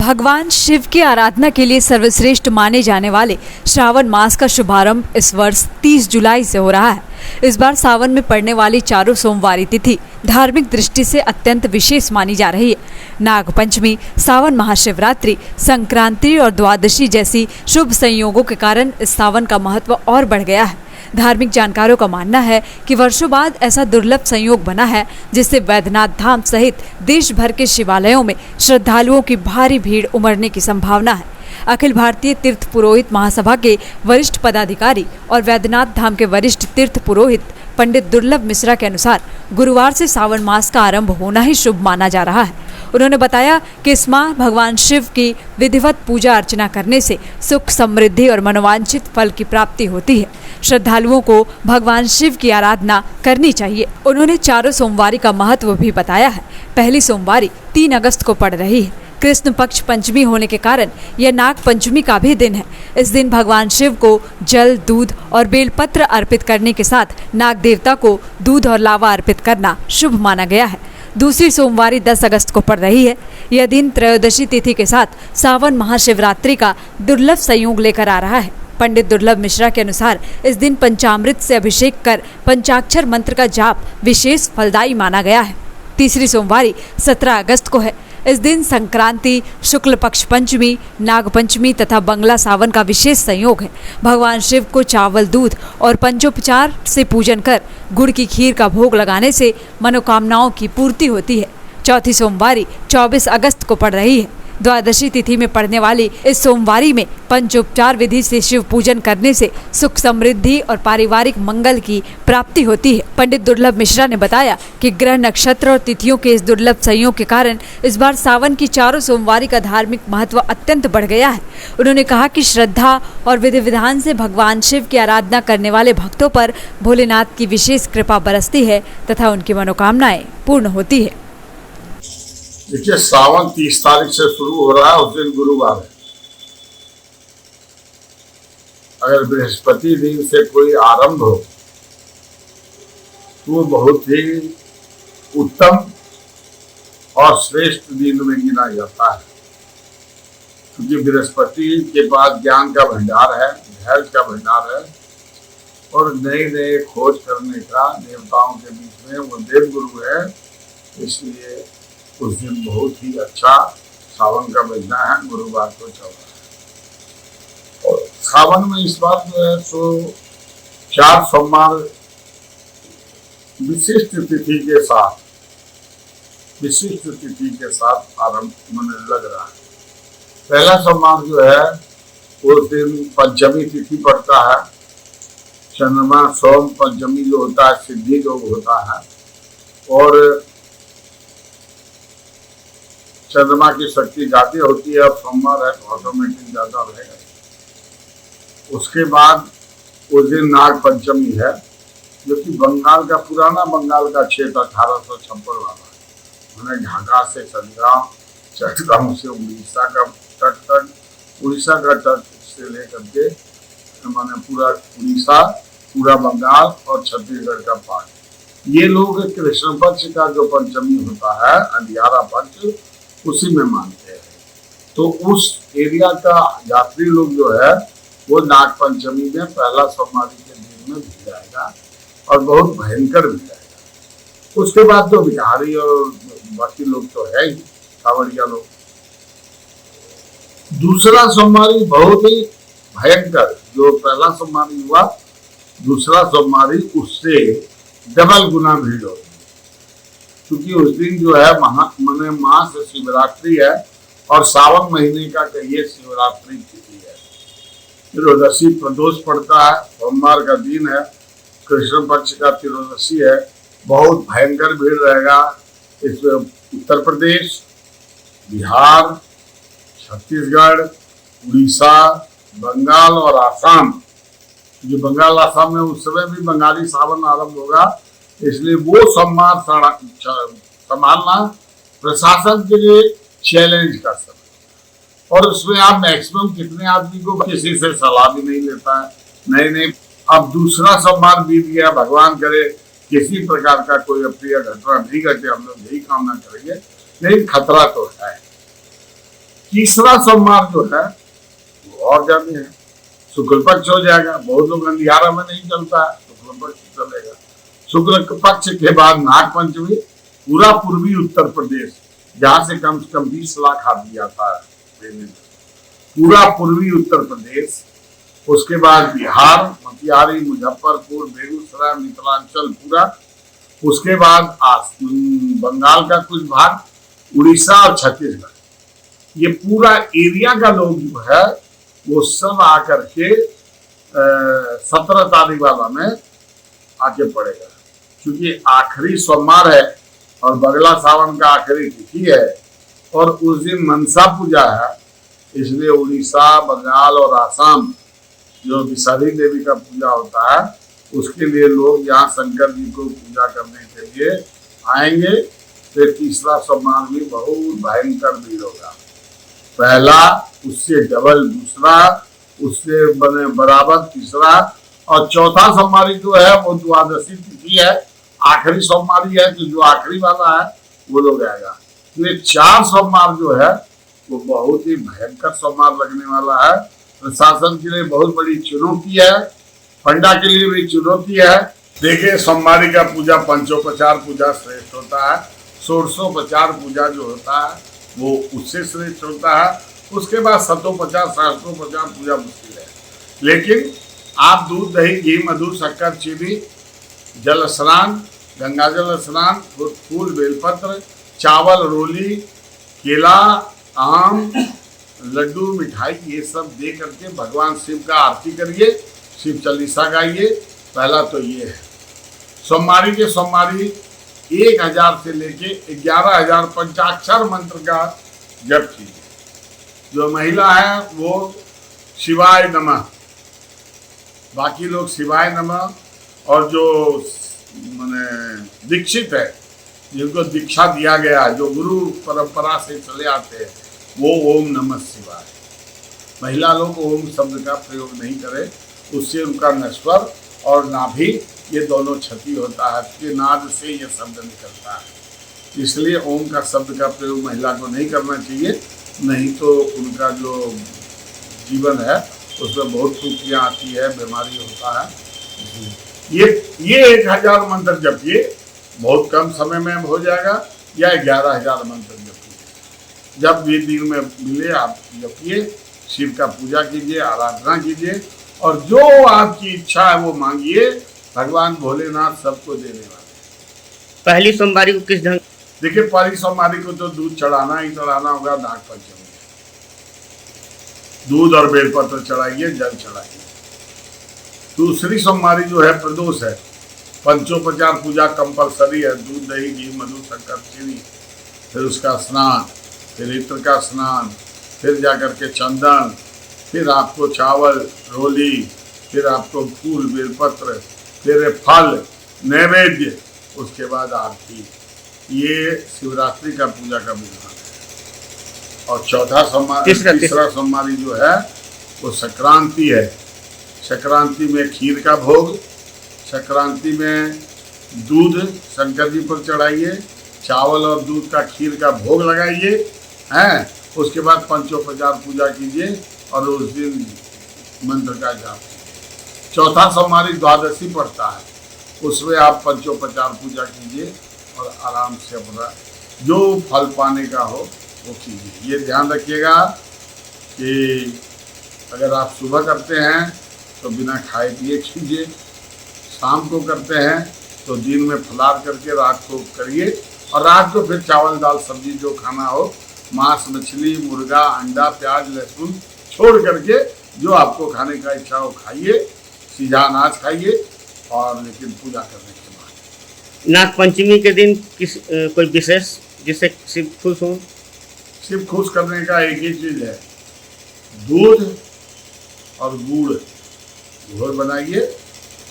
भगवान शिव की आराधना के लिए सर्वश्रेष्ठ माने जाने वाले श्रावण मास का शुभारंभ इस वर्ष 30 जुलाई से हो रहा है। इस बार सावन में पड़ने वाली चारों सोमवारी तिथि धार्मिक दृष्टि से अत्यंत विशेष मानी जा रही है। नाग पंचमी, सावन महाशिवरात्रि, संक्रांति और द्वादशी जैसी शुभ संयोगों के कारण इस सावन का महत्व और बढ़ गया है। धार्मिक जानकारों का मानना है कि वर्षों बाद ऐसा दुर्लभ संयोग बना है जिससे वैद्यनाथ धाम सहित देश भर के शिवालयों में श्रद्धालुओं की भारी भीड़ उमड़ने की संभावना है। अखिल भारतीय तीर्थ पुरोहित महासभा के वरिष्ठ पदाधिकारी और वैद्यनाथ धाम के वरिष्ठ तीर्थ पुरोहित पंडित दुर्लभ मिश्रा के अनुसार गुरुवार से सावन मास का आरंभ होना ही शुभ माना जा रहा है। उन्होंने बताया कि इस माह भगवान शिव की विधिवत पूजा अर्चना करने से सुख, समृद्धि और मनोवांछित फल की प्राप्ति होती है। श्रद्धालुओं को भगवान शिव की आराधना करनी चाहिए। उन्होंने चारों सोमवारी का महत्व भी बताया है। पहली सोमवारी 3 अगस्त को पड़ रही है। कृष्ण पक्ष पंचमी होने के कारण यह नाग पंचमी का भी दिन है। इस दिन भगवान शिव को जल, दूध और बेलपत्र अर्पित करने के साथ नाग देवता को दूध और लावा अर्पित करना शुभ माना गया है। दूसरी सोमवारी 10 अगस्त को पड़ रही है। यह दिन त्रयोदशी तिथि के साथ सावन महाशिवरात्रि का दुर्लभ संयोग लेकर आ रहा है। पंडित दुर्लभ मिश्रा के अनुसार इस दिन पंचामृत से अभिषेक कर पंचाक्षर मंत्र का जाप विशेष फलदायी माना गया है। तीसरी सोमवारी 17 अगस्त को है। इस दिन संक्रांति, शुक्ल पक्ष पंचमी, नाग पंचमी तथा बंगला सावन का विशेष संयोग है। भगवान शिव को चावल, दूध और पंचोपचार से पूजन कर गुड़ की खीर का भोग लगाने से मनोकामनाओं की पूर्ति होती है। चौथी सोमवारी 24 अगस्त को पड़ रही है। द्वादशी तिथि में पड़ने वाली इस सोमवारी में पंचोपचार विधि से शिव पूजन करने से सुख, समृद्धि और पारिवारिक मंगल की प्राप्ति होती है। पंडित दुर्लभ मिश्रा ने बताया कि ग्रह, नक्षत्र और तिथियों के इस दुर्लभ संयोग के कारण इस बार सावन की चारों सोमवारी का धार्मिक महत्व अत्यंत बढ़ गया है। उन्होंने कहा कि श्रद्धा और विधि विधान से भगवान शिव की आराधना करने वाले भक्तों पर भोलेनाथ की विशेष कृपा बरसती है तथा उनकी मनोकामनाएं पूर्ण होती है। देखिए, सावन 30 तारीख से शुरू हो रहा है। उस दिन गुरुवार है। अगर बृहस्पति दिन से कोई आरंभ हो तो वो बहुत ही उत्तम और श्रेष्ठ दिन में गिना जाता है, क्योंकि बृहस्पति के पास ज्ञान का भंडार है, धैर्य का भंडार है और नए नए खोज करने का देवताओं के बीच में वो देव गुरु है। इसलिए उस दिन बहुत ही अच्छा सावन का महीना है, गुरुवार को चल रहा है। और सावन में इस बार जो है सो 4 सोमवार विशिष्ट तिथि के साथ आरंभ होने लग रहा है। पहला सोमवार जो है उस दिन पंचमी तिथि पड़ता है। चंद्रमा सोम पंचमी जो होता है सिद्धि योग होता है और चंद्रमा की शक्ति ज्यादा होती है। अब सोमवार है तो ऑटोमेटिक ज्यादा रहेगा। उसके बाद उस दिन नाग पंचमी है, जो कि बंगाल का पुराना बंगाल का क्षेत्र 1856 वाला है। मैंने ढाका से चटगांव, चटगांव से उड़ीसा का तट तक, उड़ीसा का तट से लेकर के मैंने पूरा उड़ीसा, पूरा बंगाल और छत्तीसगढ़ का पार्ट। ये लोग कृष्ण पक्ष का जो पंचमी होता है, अंधियारा पक्ष, उसी में मानते हैं। तो उस एरिया का यात्री लोग जो है वो नाग पंचमी में पहला सोमवारी के दिन में भी जाएगा और बहुत भयंकर भी जाएगा। उसके बाद तो बिहारी और बाकी लोग तो है ही, कांवड़िया लोग। दूसरा सोमवारी बहुत ही भयंकर, जो पहला सोमवारी हुआ, दूसरा सोमवारी उससे डबल गुना भीड़ होगी, क्योंकि उस दिन जो है मास शिवरात्रि है और सावन महीने का कहिए शिवरात्रि तिथि है। त्रियोदशी प्रदोष पड़ता है, सोमवार का दिन है, कृष्ण पक्ष का त्रियोदशी है। बहुत भयंकर भीड़ रहेगा। इस उत्तर प्रदेश, बिहार, छत्तीसगढ़, उड़ीसा, बंगाल और आसाम, जो बंगाल आसाम में उस समय भी बंगाली सावन आरंभ होगा, इसलिए वो सोमवार संभालना प्रशासन के लिए चैलेंज का समय। और उसमें आप मैक्सिमम कितने आदमी को, किसी से सलाह भी नहीं लेता है। नहीं, अब दूसरा सोमवार बीत गया, भगवान करे किसी प्रकार का कोई अप्रिय घटना नहीं घटे, हम लोग यही कामना करेंगे, लेकिन खतरा तो है। तीसरा सोमवार जो है वो और ज्यादा है, शुक्ल पक्ष हो जाएगा। बहुत लोग अंधियारा में नहीं चलता है, शुक्ल पक्ष चलेगा। शुक्ल पक्ष के बाद नाग पंचमी, पूरा पूर्वी उत्तर प्रदेश जहां से कम 20 लाख आदमी आता है, पूरा पूर्वी उत्तर प्रदेश, उसके बाद बिहार, मोतिहारी, मुजफ्फरपुर, बेगूसराय, मिथिलांचल पूरा, उसके बाद बंगाल का कुछ भाग, उड़ीसा और छत्तीसगढ़, ये पूरा एरिया का लोग जो है वो सब आकर के 17 तारीख वाला में आके पड़ेगा। क्योंकि आखिरी सोमवार है और बगला सावन का आखिरी तिथि है और उस दिन मनसा पूजा है, इसलिए उड़ीसा, बंगाल और आसाम जो विषहरी देवी का पूजा होता है उसके लिए लोग यहाँ शंकर जी को पूजा करने के लिए आएंगे। फिर तीसरा सोमवार भी बहुत भयंकर भीड़ होगा। पहला, उससे डबल दूसरा, उससे बने बराबर तीसरा, और चौथा सोमवारी जो है वो द्वादशी तिथि है, आखिरी सोमवारी है, तो जो आखिरी वाला है वो लोग आएगा। तो ये 4 सोमवार जो है वो बहुत ही भयंकर सोमवार लगने वाला है। प्रशासन के लिए बहुत बड़ी चुनौती है, पंडा के लिए भी चुनौती है। देखिए, सोमवारी का पूजा पंचोपचार पूजा श्रेष्ठ होता है, षोडशोपचार पूजा जो होता है वो उससे श्रेष्ठ होता है। उसके बाद शतोपचार, सहस्त्रोपचार पूजा मुश्किल है। लेकिन आप दूध, दही, घी, मधु, शक्कर, चीनी, जल स्नान, गंगा जल स्नान, फूल, बेलपत्र, चावल, रोली, केला, आम, लड्डू, मिठाई, ये सब दे करके भगवान शिव का आरती करिए, शिव चालीसा गाइए। पहला तो ये है। सोमवारी के सोमवारी 1000 से लेके 11,000 पंचाक्षर मंत्र का जप कीजिए। जो महिला है वो शिवाय नमः, बाकी लोग शिवाय नमः, और जो माने दीक्षित है, जिनको दीक्षा दिया गया है, जो गुरु परंपरा से चले आते हैं, वो ओम नमः शिवाय। महिला लोग ओम शब्द का प्रयोग नहीं करें, उससे उनका नश्वर और नाभि ये दोनों क्षति होता है, कि नाद से ये शब्द निकलता है। इसलिए ओम का शब्द का प्रयोग महिला को नहीं करना चाहिए, नहीं तो उनका जो जीवन है उसमें बहुत त्रुटियाँ आती है, बीमारी होता है। ये 1000 मंत्र जपिए, बहुत कम समय में हो जाएगा, या 11,000 मंत्र जपिए। जब भी दिन में मिले आप जपिए, शिव का पूजा कीजिए, आराधना कीजिए, और जो आपकी इच्छा है वो मांगिए, भगवान भोलेनाथ सबको देने वाले। पहली सोमवारी को किस ढंग? देखिए, पहली सोमवारी को तो दूध चढ़ाना ही चढ़ाना होगा, नाग पंचमी, दूध और बेलपत्र चढ़ाइए, जल चढ़ाइए। दूसरी सोमवारी जो है प्रदोष है, पंचोपचार पूजा कंपलसरी है, दूध, दही, घी, मधु, शक्कर, चीनी, फिर उसका स्नान, फिर इत्र का स्नान, फिर जाकर के चंदन, फिर आपको चावल, रोली, फिर आपको फूल, बेलपत्र, फिर फल, नैवेद्य, उसके बाद आरती। ये शिवरात्रि का पूजा का विधान है। और चौथा सोमवार, तीसरा सोमवारी जो है वो संक्रांति है। संक्रांति में खीर का भोग, संक्रांति में दूध शंकर जी पर चढ़ाइए, चावल और दूध का खीर का भोग लगाइए, हैं। उसके बाद पंचोपचार पूजा कीजिए और उस दिन मंत्र का जाप कीजिए। चौथा सोमवारी द्वादशी पड़ता है, उसमें आप पंचोपचार पूजा कीजिए और आराम से अपना जो फल पाने का हो वो कीजिए। ये ध्यान रखिएगा कि अगर आप सुबह करते हैं तो बिना खाए पिए कीजिए, शाम को करते हैं तो दिन में फलार करके रात को करिए, और रात को फिर चावल, दाल, सब्जी जो खाना हो, मांस, मछली, मुर्गा, अंडा, प्याज, लहसुन छोड़ करके जो आपको खाने का इच्छा हो खाइए, सीधा अनाज खाइए, और लेकिन पूजा करने के बाद। नाग पंचमी के दिन कोई विशेष जिससे शिव खुश हो? शिव खुश करने का एक ही चीज है, दूध और गुड़ घोर बनाइए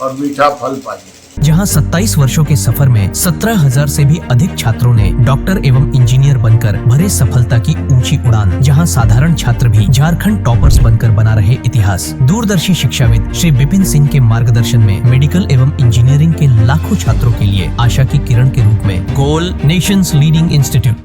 और मीठा फल पाइए। जहां 27 वर्षों के सफर में 17,000 से भी अधिक छात्रों ने डॉक्टर एवं इंजीनियर बनकर भरे सफलता की ऊंची उड़ान, जहां साधारण छात्र भी झारखंड टॉपर्स बनकर बना रहे इतिहास। दूरदर्शी शिक्षाविद श्री विपिन सिंह के मार्गदर्शन में मेडिकल एवं इंजीनियरिंग के लाखों छात्रों के लिए आशा की किरण के रूप में Goal nation's leading institute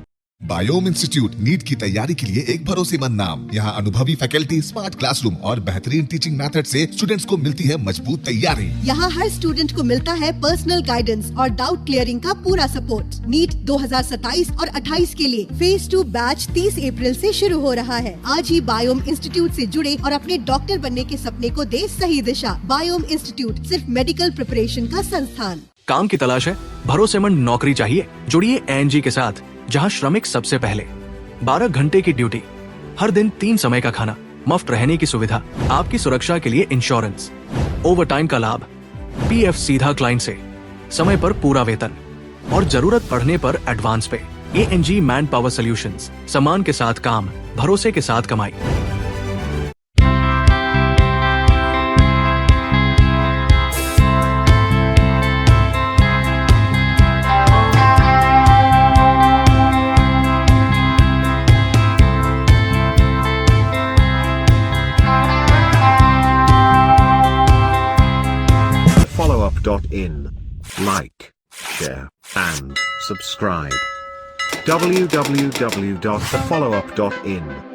Biome institute NEET की तैयारी के लिए एक भरोसेमंद नाम। यहाँ अनुभवी फैकल्टी, स्मार्ट क्लासरूम और बेहतरीन टीचिंग मेथड से स्टूडेंट्स को मिलती है मजबूत तैयारी। यहाँ हर स्टूडेंट को मिलता है पर्सनल गाइडेंस और डाउट क्लियरिंग का पूरा सपोर्ट। नीट 2027 और 28 के लिए फेज 2 बैच 30 अप्रैल से शुरू हो रहा है। आज ही बायोम इंस्टीट्यूट से जुड़े और अपने डॉक्टर बनने के सपने को दे सही दिशा। बायोम इंस्टीट्यूट सिर्फ मेडिकल प्रिपरेशन का संस्थान। काम की तलाश है, भरोसेमंद नौकरी चाहिए, जुड़िए एएनजी के साथ, जहां श्रमिक सबसे पहले। 12 घंटे की ड्यूटी, हर दिन 3 समय का खाना, मुफ्त रहने की सुविधा, आपकी सुरक्षा के लिए इंश्योरेंस, ओवरटाइम का लाभ, पीएफ सीधा क्लाइंट से, समय पर पूरा वेतन और जरूरत पड़ने पर एडवांस पे। एएनजी मैन पावर सॉल्यूशंस, सम्मान के साथ काम, भरोसे के साथ कमाई। followup.in. Like, share, and subscribe. www.thefollowup.in